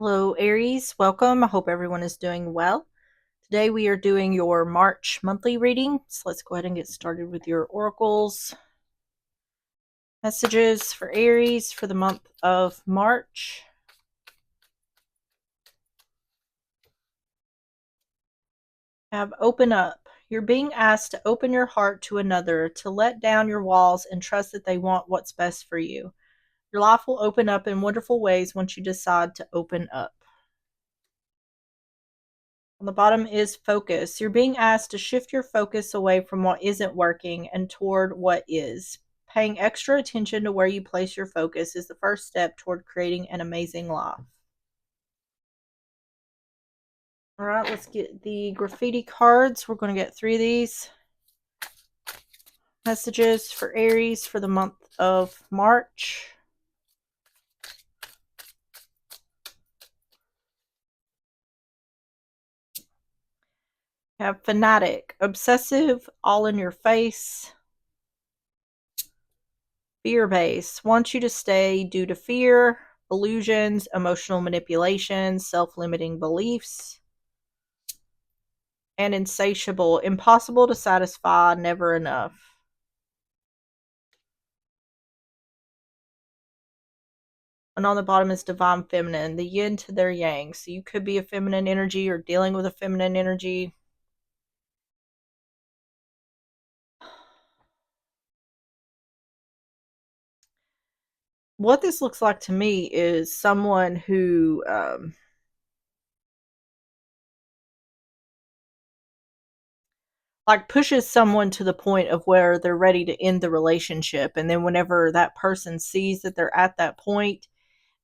Hello, Aries. Welcome. I hope everyone is doing well. Today we are doing your March monthly reading. So let's go ahead and get started with your oracles. Messages for Aries for the month of March. Have open up. You're being asked to open your heart to another, to let down your walls and trust that they want what's best for you. Your life will open up in wonderful ways once you decide to open up. On the bottom is focus. You're being asked to shift your focus away from what isn't working and toward what is. Paying extra attention to where you place your focus is the first step toward creating an amazing life. All right, let's get the graffiti cards. We're going to get 3 of these. Messages for Aries for the month of March. Have fanatic, obsessive, all in your face. Fear base wants you to stay due to fear, illusions, emotional manipulation, self limiting beliefs. And insatiable, impossible to satisfy, never enough. And on the bottom is divine feminine, the yin to their yang. So you could be a feminine energy or dealing with a feminine energy. What this looks like to me is someone who like pushes someone to the point of where they're ready to end the relationship, and then whenever that person sees that they're at that point,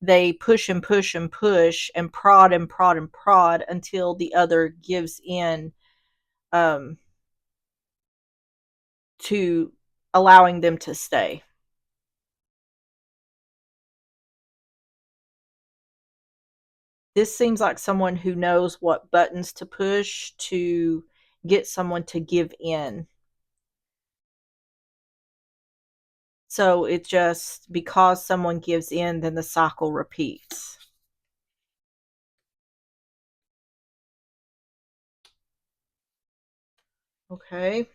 they push and push and push and prod and prod and prod until the other gives in um to allowing them to stay. This seems like someone who knows what buttons to push to get someone to give in. So it just, because someone gives in, then the cycle repeats. Okay.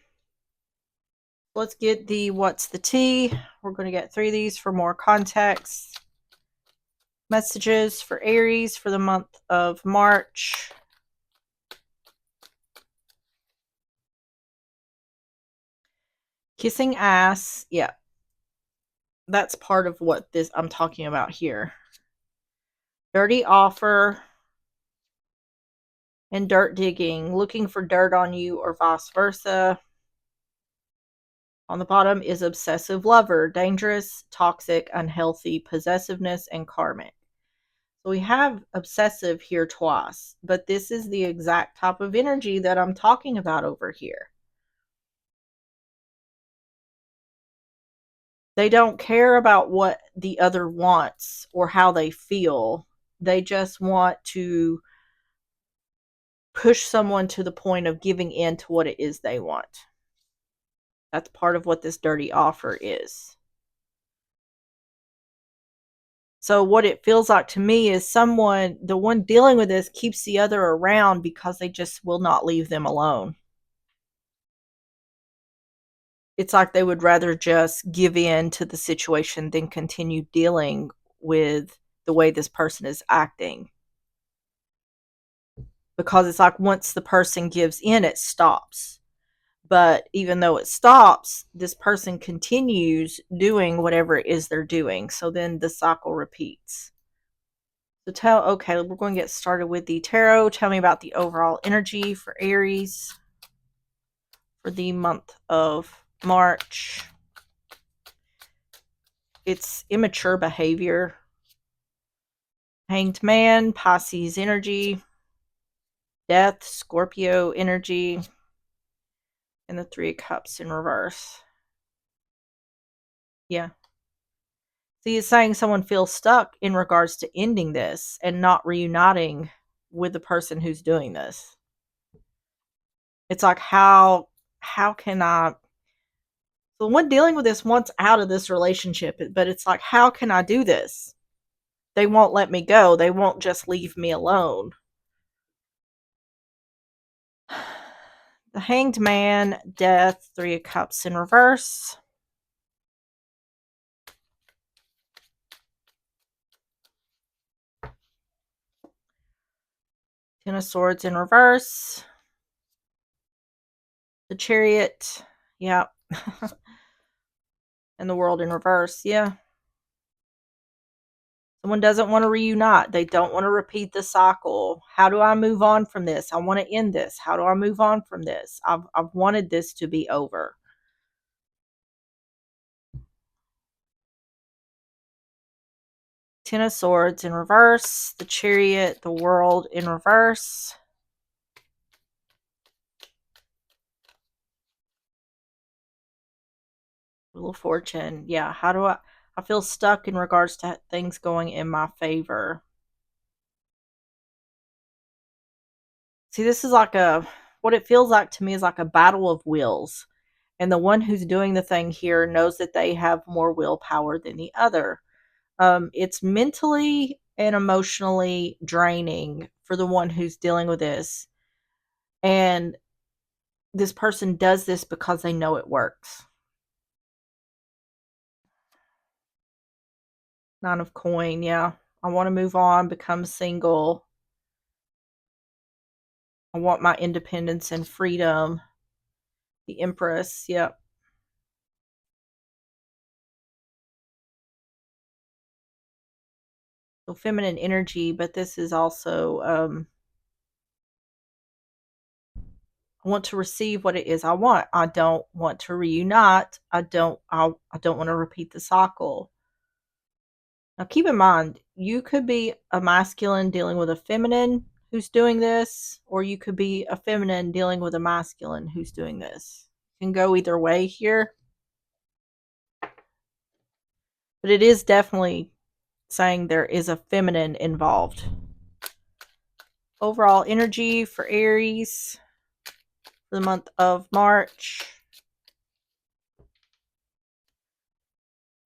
Let's get the what's the tea. We're going to get 3 of these for more context. Messages for Aries for the month of March. Kissing ass. Yeah. That's part of what this I'm talking about here. Dirty offer and dirt digging, looking for dirt on you or vice versa. On the bottom is obsessive lover, dangerous, toxic, unhealthy, possessiveness, and karmic. So we have obsessive here twice, but this is the exact type of energy that I'm talking about over here. They don't care about what the other wants or how they feel. They just want to push someone to the point of giving in to what it is they want. That's part of what this dirty offer is. So what it feels like to me is someone, the one dealing with this, keeps the other around because they just will not leave them alone. It's like they would rather just give in to the situation than continue dealing with the way this person is acting. Because it's like once the person gives in, it stops. But even though it stops, this person continues doing whatever it is they're doing. So then the cycle repeats. So okay, we're going to get started with the tarot. Tell me about the overall energy for Aries for the month of March. It's immature behavior. Hanged Man, Pisces energy. Death, Scorpio energy. And the 3 of Cups in reverse. Yeah. See, it's saying someone feels stuck in regards to ending this and not reuniting with the person who's doing this. It's like, how can I? So the one dealing with this wants out of this relationship, but it's like, how can I do this? They won't let me go. They won't just leave me alone. The Hanged Man, Death, Three of Cups in reverse. Ten of Swords in reverse. The Chariot, yeah. And the World in reverse, yeah. Someone doesn't want to reunite. They don't want to repeat the cycle. How do I move on from this? I want to end this. How do I move on from this? I've wanted this to be over. Ten of Swords in reverse. The Chariot, the World in reverse. Wheel of Fortune. Yeah, how do I feel stuck in regards to things going in my favor. See, this is like what it feels like to me is like a battle of wills. And the one who's doing the thing here knows that they have more willpower than the other. It's mentally and emotionally draining for the one who's dealing with this. And this person does this because they know it works. Nine of Coin, yeah. I want to move on, become single. I want my independence and freedom. The Empress, yep. So feminine energy, but this is also I want to receive what it is I want. I don't want to reunite. I don't want to repeat the cycle. Now keep in mind, you could be a masculine dealing with a feminine who's doing this, or you could be a feminine dealing with a masculine who's doing this. You can go either way here. But it is definitely saying there is a feminine involved. Overall energy for Aries for the month of March.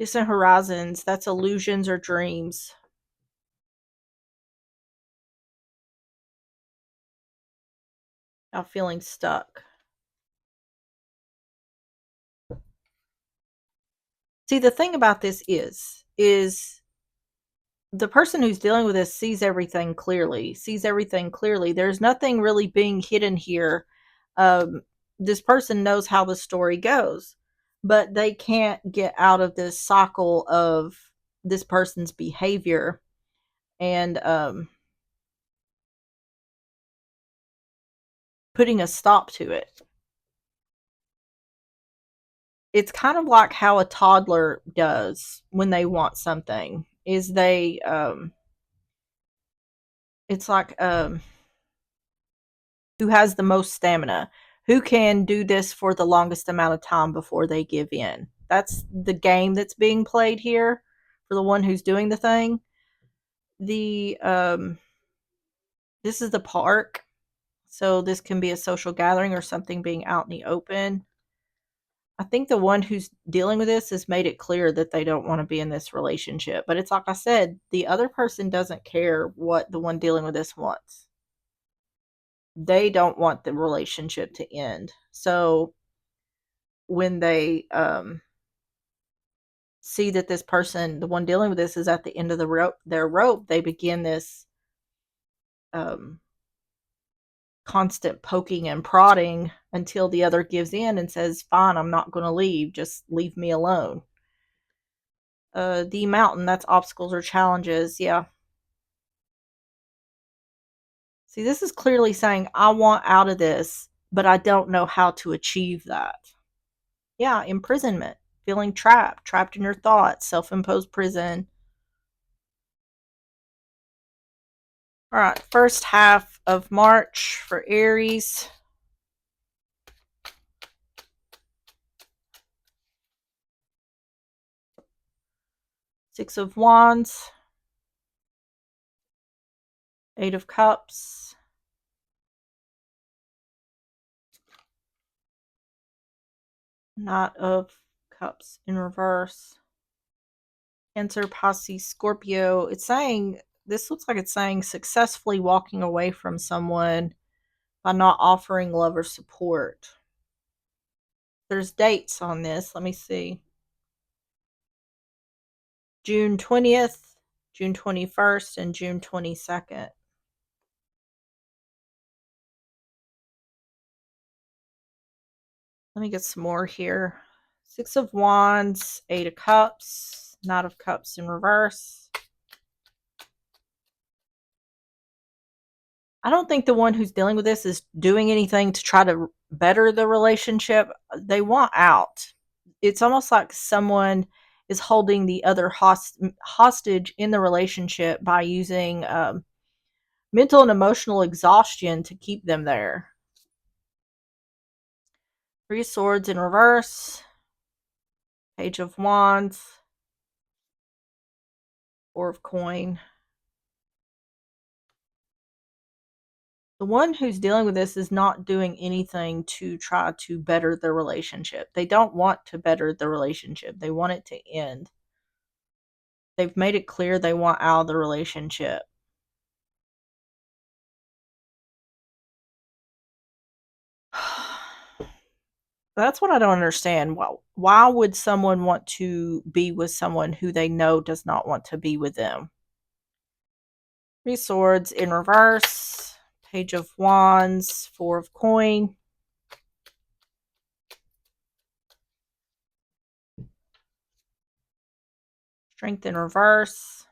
Distant horizons, that's illusions or dreams. Now feeling stuck. See, the thing about this is the person who's dealing with this sees everything clearly, There's nothing really being hidden here. This person knows how the story goes, but they can't get out of this cycle of this person's behavior and putting a stop to it. It's kind of like how a toddler does when they want something. Is they it's like who has the most stamina, who can do this for the longest amount of time before they give in. That's the game that's being played here for the one who's doing the thing. The this is the park, so this can be a social gathering or something being out in the open. I think the one who's dealing with this has made it clear that they don't want to be in this relationship. But it's like I said, the other person doesn't care what the one dealing with this wants. They don't want the relationship to end. So when they see that this person, the one dealing with this, is at the end of their rope, they begin this um, constant poking and prodding until the other gives in and says, "Fine, I'm not going to leave. Just leave me alone." The mountain, that's obstacles or challenges. Yeah. See, this is clearly saying, I want out of this, but I don't know how to achieve that. Yeah, imprisonment, feeling trapped in your thoughts, self imposed prison. All right, first half of March for Aries. Six of Wands, Eight of Cups, Knight of Cups in reverse, Cancer, Pisces, Scorpio. It's saying, this looks like it's saying successfully walking away from someone by not offering love or support. There's dates on this. Let me see. June 20th, June 21st, and June 22nd. Let me get some more here. Six of Wands, Eight of Cups, Knight of Cups in reverse. I don't think the one who's dealing with this is doing anything to try to better the relationship. They want out. It's almost like someone is holding the other hostage in the relationship by using mental and emotional exhaustion to keep them there. Three Swords in reverse, Page of Wands, Four of Coin. The one who's dealing with this is not doing anything to try to better the relationship. They don't want to better the relationship. They want it to end. They've made it clear they want out of the relationship. That's what I don't understand. Why would someone want to be with someone who they know does not want to be with them? Three Swords in reverse, Page of Wands, Four of Coin. Strength in reverse,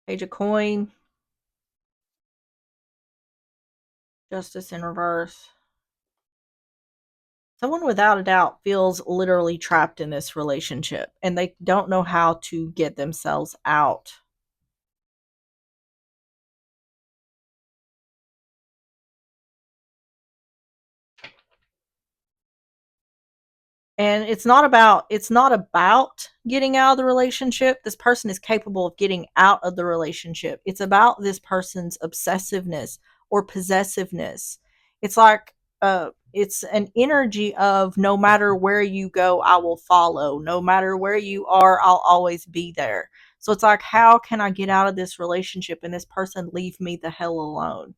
Page of Coin, Justice in reverse. Someone without a doubt feels literally trapped in this relationship and they don't know how to get themselves out. And it's not about getting out of the relationship. This person is capable of getting out of the relationship. It's about this person's obsessiveness or possessiveness. It's like it's an energy of no matter where you go, I will follow. No matter where you are, I'll always be there. So it's like, how can I get out of this relationship and this person leave me the hell alone?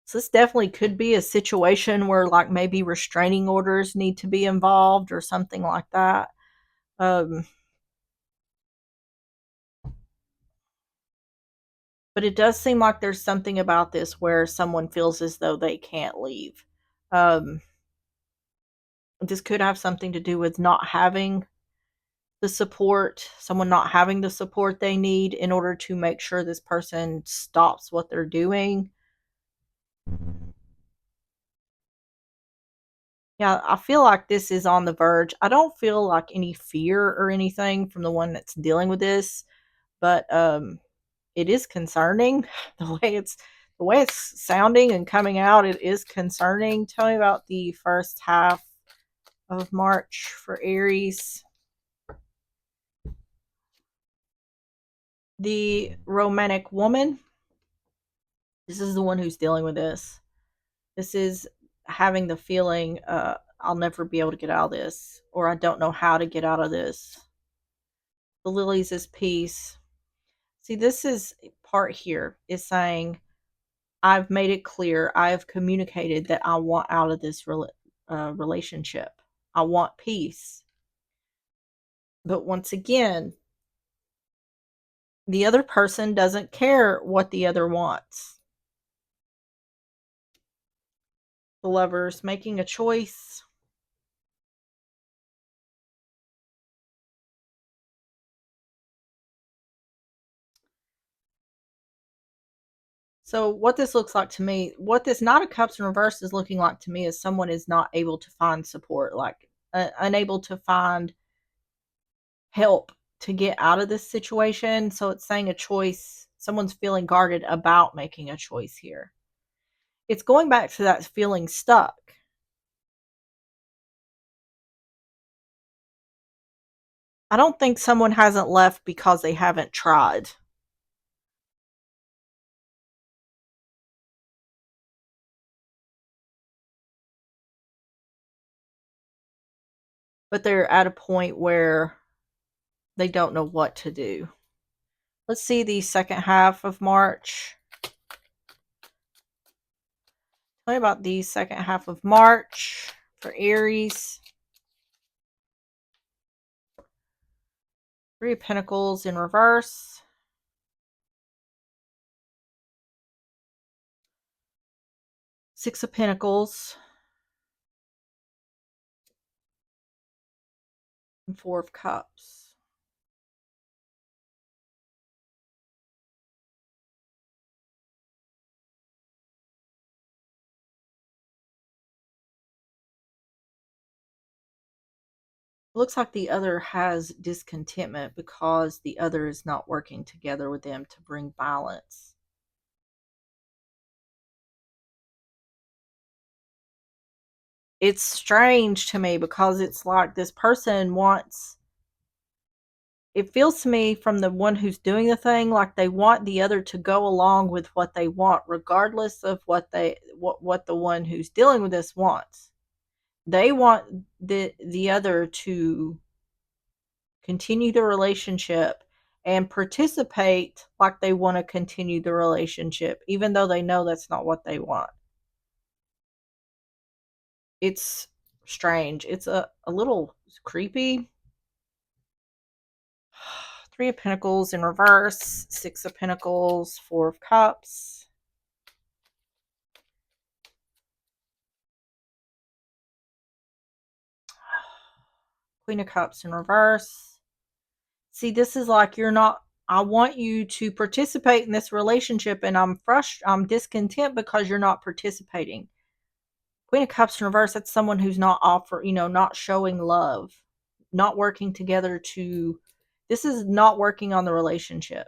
So this definitely could be a situation where like maybe restraining orders need to be involved or something like that. Um, but it does seem like there's something about this where someone feels as though they can't leave. Um, this could have something to do with not having the support, someone not having the support they need in order to make sure this person stops what they're doing. Yeah, I feel like this is on the verge. I don't feel like any fear or anything from the one that's dealing with this, but it is concerning the way it's sounding and coming out. It is concerning. Tell me about the first half of March for Aries. The romantic woman. This is the one who's dealing with this. This is having the feeling, I'll never be able to get out of this, or I don't know how to get out of this. The lilies is peace. See, this is part here is saying, I've made it clear, I have communicated that I want out of this relationship. I want peace. But once again, the other person doesn't care what the other wants. The lover's making a choice. So what this looks like to me, what this Knight of Cups in reverse is looking like to me is someone is not able to find support, like unable to find help to get out of this situation. So it's saying a choice. Someone's feeling guarded about making a choice here. It's going back to that feeling stuck. I don't think someone hasn't left because they haven't tried. but they're at a point where they don't know what to do. Let's see the second half of March. Tell me about the second half of March for Aries. Three of Pentacles in reverse. Six of Pentacles. And Four of Cups. Looks like the other has discontentment because the other is not working together with them to bring balance. It's strange to me because it's like this person wants, it feels to me from the one who's doing the thing like they want the other to go along with what they want regardless of what the one who's dealing with this wants. They want the other to continue the relationship and participate like they want to continue the relationship even though they know that's not what they want. It's strange. It's a little creepy. Three of Pentacles in reverse, Six of Pentacles, Four of Cups. Queen of Cups in reverse. See, this is like you're not, I want you to participate in this relationship and I'm frustrated, I'm discontent because you're not participating. Queen of Cups in reverse, that's someone who's not not showing love, not working together to, this is not working on the relationship.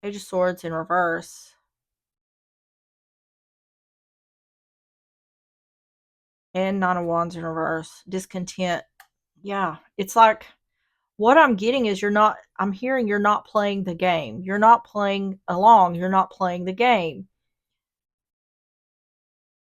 Page of Swords in reverse. And Nine of Wands in reverse. Discontent. Yeah, it's like what I'm getting is I'm hearing you're not playing the game. You're not playing along. You're not playing the game.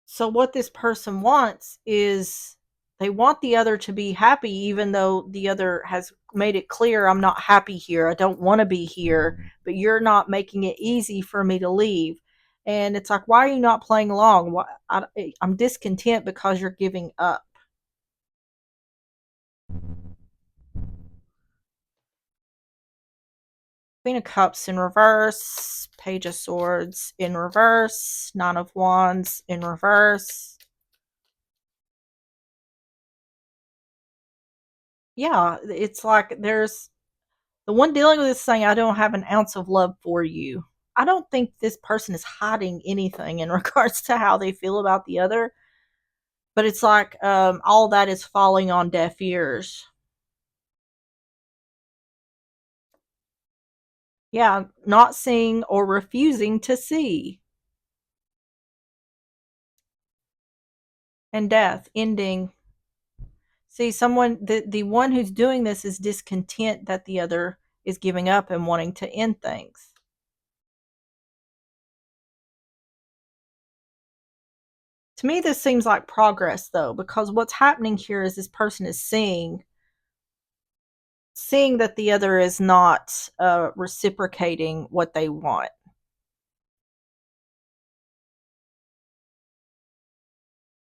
So what this person wants is they want the other to be happy, even though the other has made it clear, I'm not happy here. I don't want to be here, but you're not making it easy for me to leave. And it's like, why are you not playing along? I'm discontent because you're giving up. Queen of Cups in reverse, Page of Swords in reverse, Nine of Wands in reverse. Yeah, it's like there's the one dealing with this saying, I don't have an ounce of love for you. I don't think this person is hiding anything in regards to how they feel about the other, but it's like all that is falling on deaf ears. Yeah, not seeing or refusing to see. And death, ending. See, the one who's doing this is discontent that the other is giving up and wanting to end things. To me, this seems like progress, though, because what's happening here is this person is seeing that the other is not reciprocating what they want.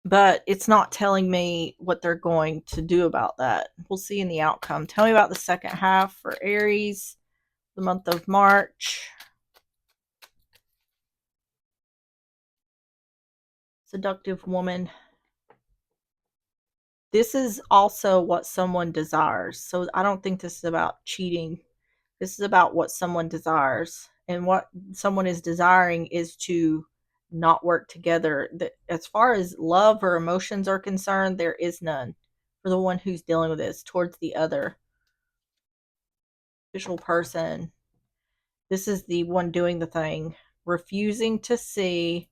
But it's not telling me what they're going to do about that. We'll see in the outcome. Tell me about the second half for Aries, the month of March. Seductive woman. This is also what someone desires. So I don't think this is about cheating. This is about what someone desires. And what someone is desiring is to not work together. As far as love or emotions are concerned, there is none for the one who's dealing with this towards the other official person. This is the one doing the thing, refusing to see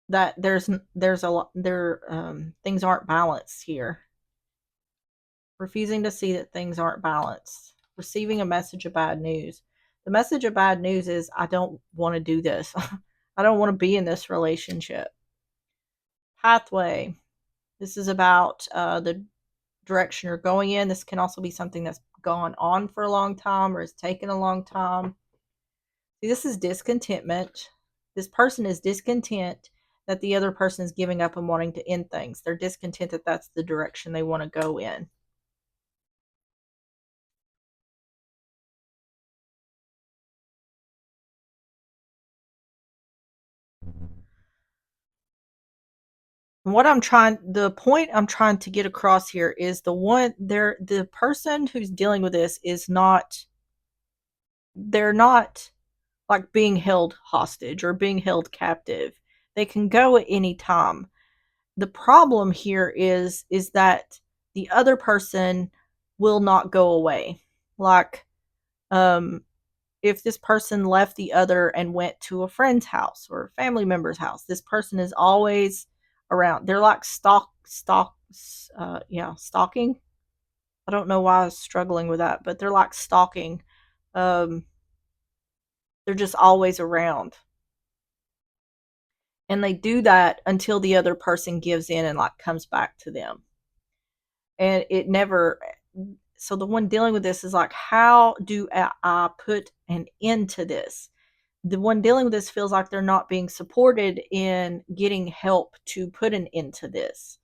that there's a lot things aren't balanced here. Refusing to see that things aren't balanced. Receiving a message of bad news. The message of bad news is I don't want to do this. I don't want to be in this relationship. pathway. This is about the direction you're going in. This can also be something that's gone on for a long time or has taken a long time. See, this is discontentment. This person is discontent that the other person is giving up and wanting to end things. They're discontent that that's the direction they want to go in. The point I'm trying to get across here is the person who's dealing with this is not, they're not like being held hostage or being held captive. They can go at any time. The problem here is that the other person will not go away. Like, um if this person left the other and went to a friend's house or a family member's house, this person is always around. They're like stalking. I don't know why I was struggling with that, but they're like stalking. Um, they're just always around. And they do that until the other person gives in and like comes back to them. And it never, so the one dealing with this is like, how do I put an end to this? The one dealing with this feels like they're not being supported in getting help to put an end to this.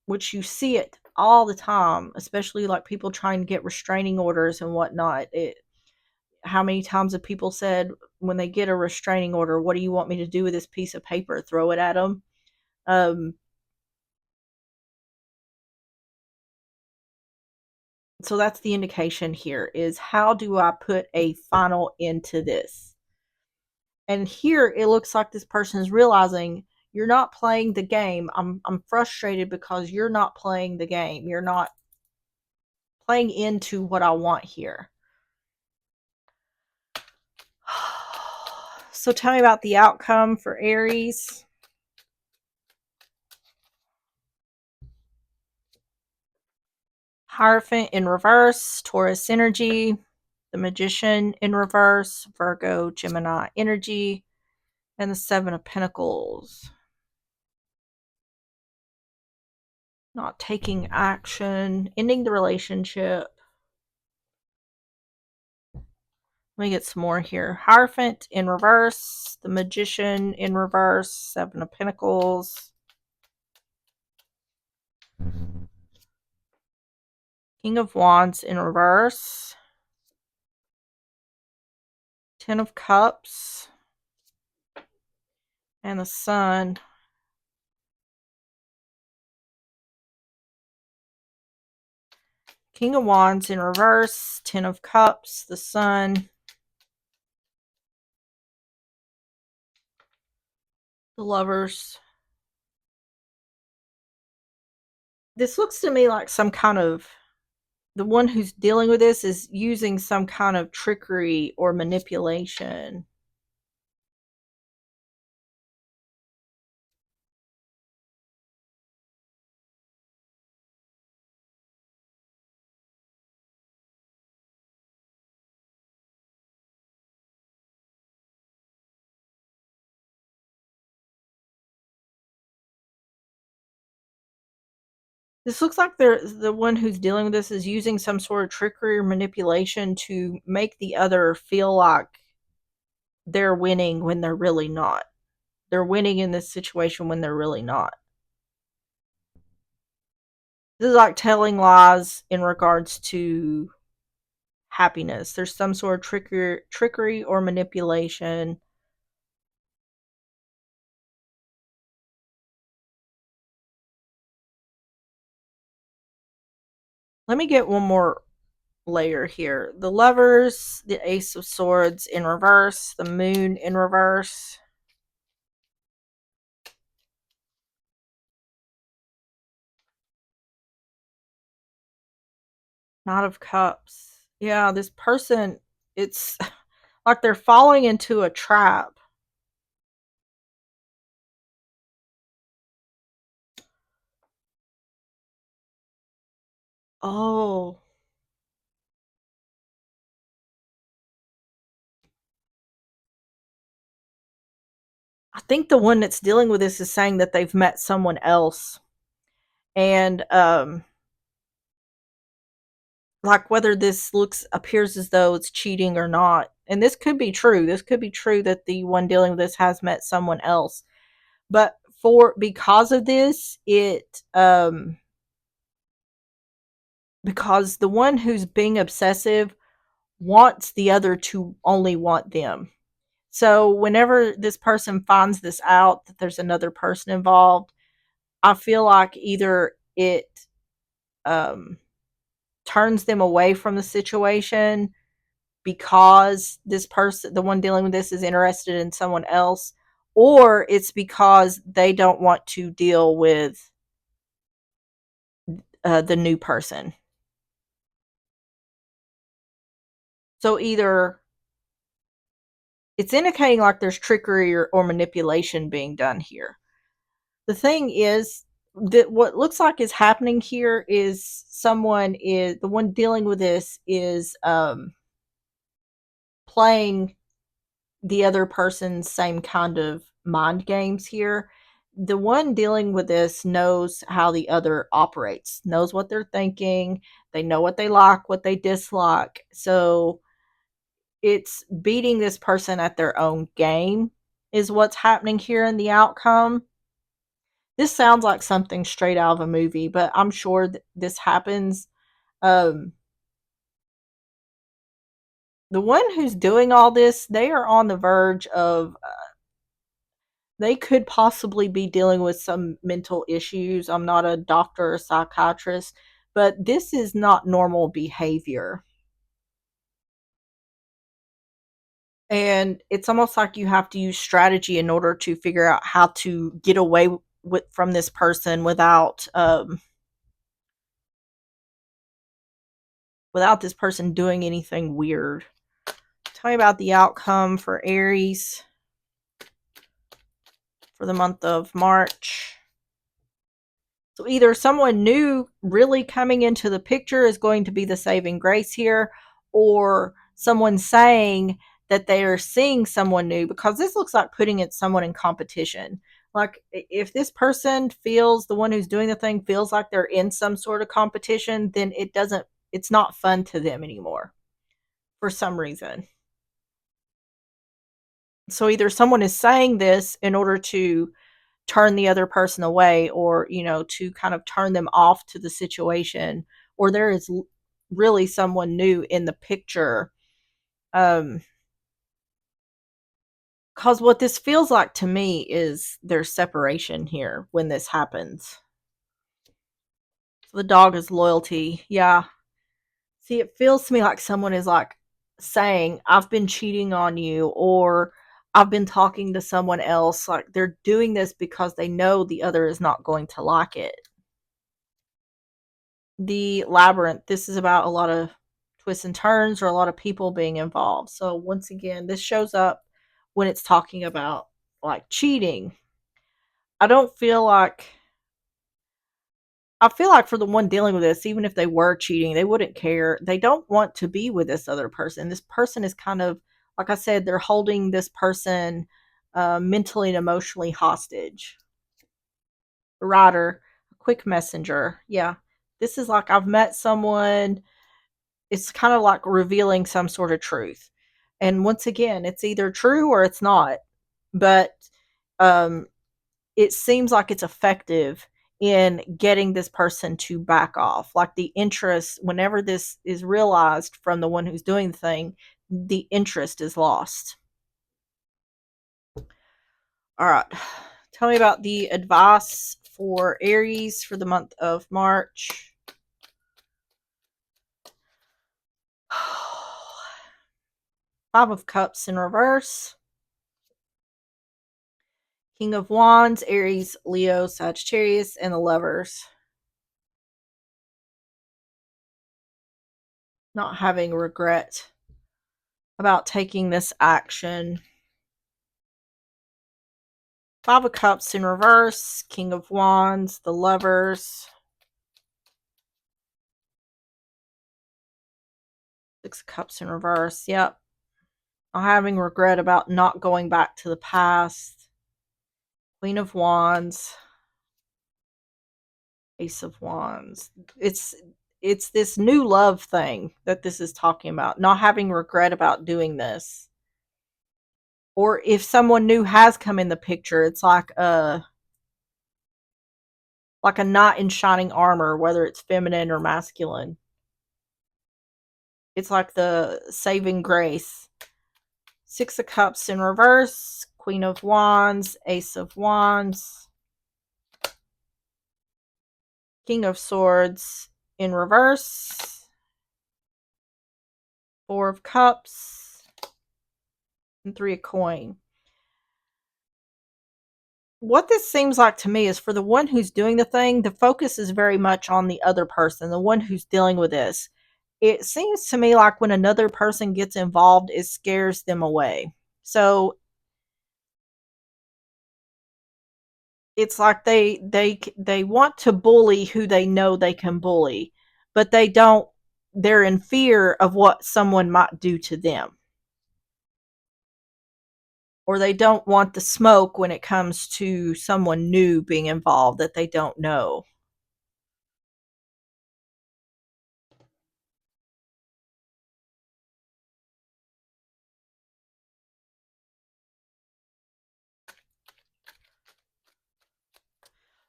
Which you see it all the time, especially like people trying to get restraining orders and whatnot. How many times have people said when they get a restraining order, what do you want me to do with this piece of paper? Throw it at them. Um, so that's the indication here, is how do I put a final end to this? And here it looks like this person is realizing you're not playing the game. I'm frustrated because you're not playing the game. You're not playing into what I want here. So tell me about the outcome for Aries. Hierophant in reverse, Taurus energy, the Magician in reverse, Virgo, Gemini energy, and the Seven of Pentacles. Not taking action, ending the relationship. Let me get some more here. Hierophant in reverse, the Magician in reverse, Seven of Pentacles, King of Wands in reverse, Ten of Cups, and the Sun. King of Wands in reverse, Ten of Cups, the Sun, the Lovers. This looks to me like some kind of, the one who's dealing with this is using some kind of trickery or manipulation. This looks like the one who's dealing with this is using some sort of trickery or manipulation to make the other feel like they're winning when they're really not. They're winning in this situation when they're really not. This is like telling lies in regards to happiness. There's some sort of trickery or manipulation. Let me get one more layer here. The Lovers, the Ace of Swords in reverse, the Moon in reverse, Knight of Cups. Yeah, this person, it's like they're falling into a trap. Oh, I think the one that's dealing with this is saying that they've met someone else. And like whether this looks appears as though it's cheating or not. And this could be true. This could be true that the one dealing with this has met someone else. But for because of this, it because the one who's being obsessive wants the other to only want them. So whenever this person finds this out that there's another person involved, I feel like either it um turns them away from the situation because this person, the one dealing with this, is interested in someone else, or it's because they don't want to deal with the new person. So either it's indicating like there's trickery or manipulation being done here. The thing is that what looks like is happening here is someone is the one dealing with this is playing the other person's same kind of mind games here. The one dealing with this knows how the other operates, knows what they're thinking, they know what they like, what they dislike. So it's beating this person at their own game is what's happening here in the outcome. This sounds like something straight out of a movie, but I'm sure that this happens. Um, the one who's doing all this, they are on the verge of they could possibly be dealing with some mental issues. I'm not a doctor or psychiatrist, but this is not normal behavior. And it's almost like you have to use strategy in order to figure out how to get away with from this person without this person doing anything weird. Tell me about the outcome for Aries for the month of March. So either someone new really coming into the picture is going to be the saving grace here, or someone saying that they are seeing someone new, because this looks like putting it someone in competition. Like if this person feels, the one who's doing the thing feels like they're in some sort of competition, then it's not fun to them anymore for some reason. So either someone is saying this in order to turn the other person away, or to kind of turn them off to the situation, or there is really someone new in the picture. um because what this feels like to me is there's separation here when this happens. So the dog is loyalty. Yeah, see, it feels to me like someone is like saying, I've been cheating on you, or I've been talking to someone else. Like they're doing this because they know the other is not going to like it. The labyrinth, this is about a lot of twists and turns or a lot of people being involved. So once again, this shows up when it's talking about like cheating. I don't feel like I feel like for the one dealing with this, even if they were cheating, they wouldn't care. They don't want to be with this other person. This person is kind of, like I said, they're holding this person mentally and emotionally hostage. Rider, quick messenger. Yeah. This is like I've met someone. It's kind of like revealing some sort of truth. And once again, it's either true or it's not. But um, it seems like it's effective in getting this person to back off. Like the interest, whenever this is realized from the one who's doing the thing, the interest is lost. All right. Tell me about the advice for Aries for the month of March. Five of Cups in reverse. King of Wands, Aries, Leo, Sagittarius, and the Lovers. Not having regret about taking this action. Five of Cups in reverse, King of Wands, the Lovers. Six of Cups in reverse. Yep. Not having regret about not going back to the past. Queen of Wands, Ace of Wands. It's it's this new love thing that this is talking about, not having regret about doing this. Or if someone new has come in the picture, it's like a knight in shining armor, whether it's feminine or masculine. It's like the saving grace. Six of Cups in reverse, Queen of Wands, Ace of Wands, King of Swords in reverse, Four of Cups, and Three of Coin. What this seems like to me is for the one who's doing the thing, the focus is very much on the other person, the one who's dealing with this. It seems to me like when another person gets involved, it scares them away. So it's like they want to bully who they know they can bully, but they don't. They're in fear of what someone might do to them, or they don't want the smoke when it comes to someone new being involved that they don't know.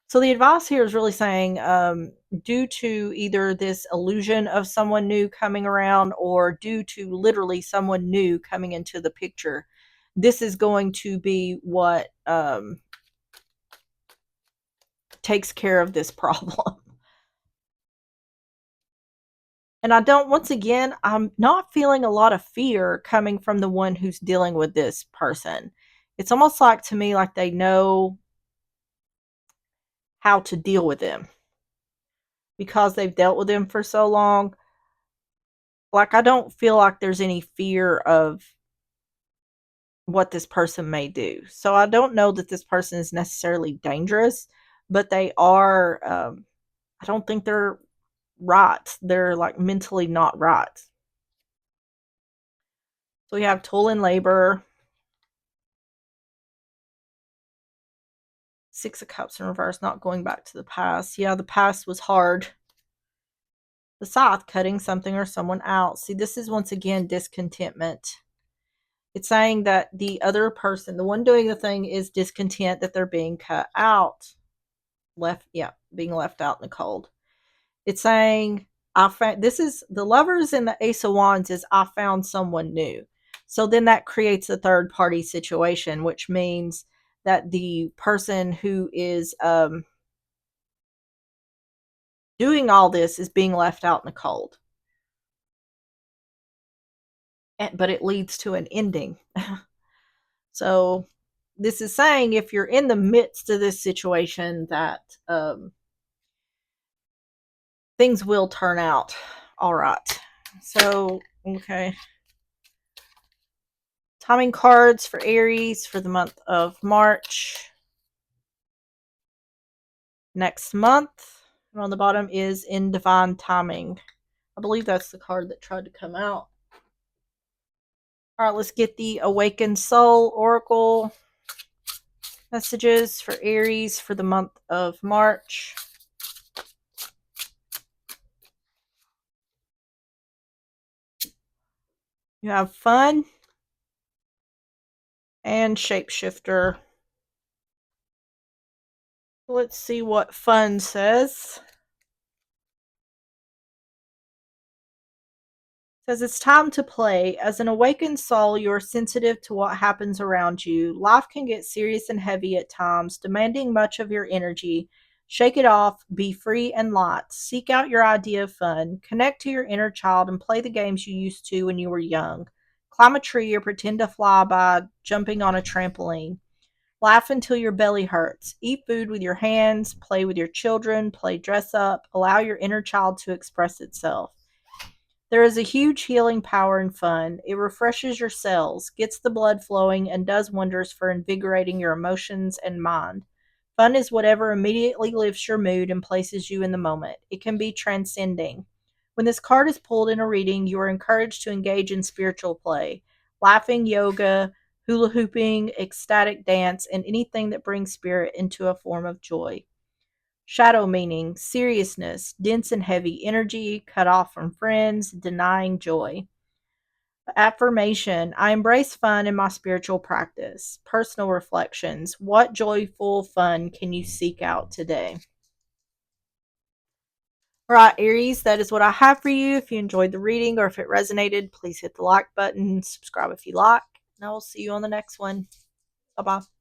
So the advice here is really saying, due to either this illusion of someone new coming around or due to literally someone new coming into the picture, this is going to be what takes care of this problem. And I don't, once again, I'm not feeling a lot of fear coming from the one who's dealing with this person. It's almost like to me like they know how to deal with them because they've dealt with them for so long. Like, I don't feel like there's any fear of what this person may do. So I don't know that this person is necessarily dangerous, but they are, I don't think they're right. They're like mentally not right. So we have toil and labor, Six of Cups in reverse, not going back to the past. Yeah, the past was hard. The scythe, cutting something or someone out. See, this is once again discontentment. It's saying that the other person, the one doing the thing, is discontent that they're being cut out. Being left out in the cold. It's saying, I found, this is the Lovers in the Ace of Wands is, I found someone new. So then that creates a third party situation, which means that the person who is doing all this is being left out in the cold. But it leads to an ending. So this is saying if you're in the midst of this situation that things will turn out all right. So, okay. Timing cards for Aries for the month of March. Next month. And on the bottom is In Divine Timing. I believe that's the card that tried to come out. All right, let's get the Awakened Soul Oracle messages for Aries for the month of March. You have Fun and Shapeshifter. Let's see what Fun says. It says it's time to play. As an awakened soul, you are sensitive to what happens around you. Life can get serious and heavy at times, demanding much of your energy. Shake it off, be free and light. Seek out your idea of fun. Connect to your inner child and play the games you used to when you were young. Climb a tree or pretend to fly by jumping on a trampoline. Laugh until your belly hurts. Eat food with your hands. Play with your children. Play dress up. Allow your inner child to express itself. There is a huge healing power in fun. It refreshes your cells, gets the blood flowing, and does wonders for invigorating your emotions and mind. Fun is whatever immediately lifts your mood and places you in the moment. It can be transcending. When this card is pulled in a reading, you are encouraged to engage in spiritual play. Laughing, yoga, hula hooping, ecstatic dance, and anything that brings spirit into a form of joy. Shadow meaning, seriousness, dense and heavy energy, cut off from friends, denying joy. Affirmation, I embrace fun in my spiritual practice. Personal reflections, what joyful fun can you seek out today? All right, Aries, that is what I have for you. If you enjoyed the reading or if it resonated, please hit the like button, subscribe if you like, and I will see you on the next one. Bye bye.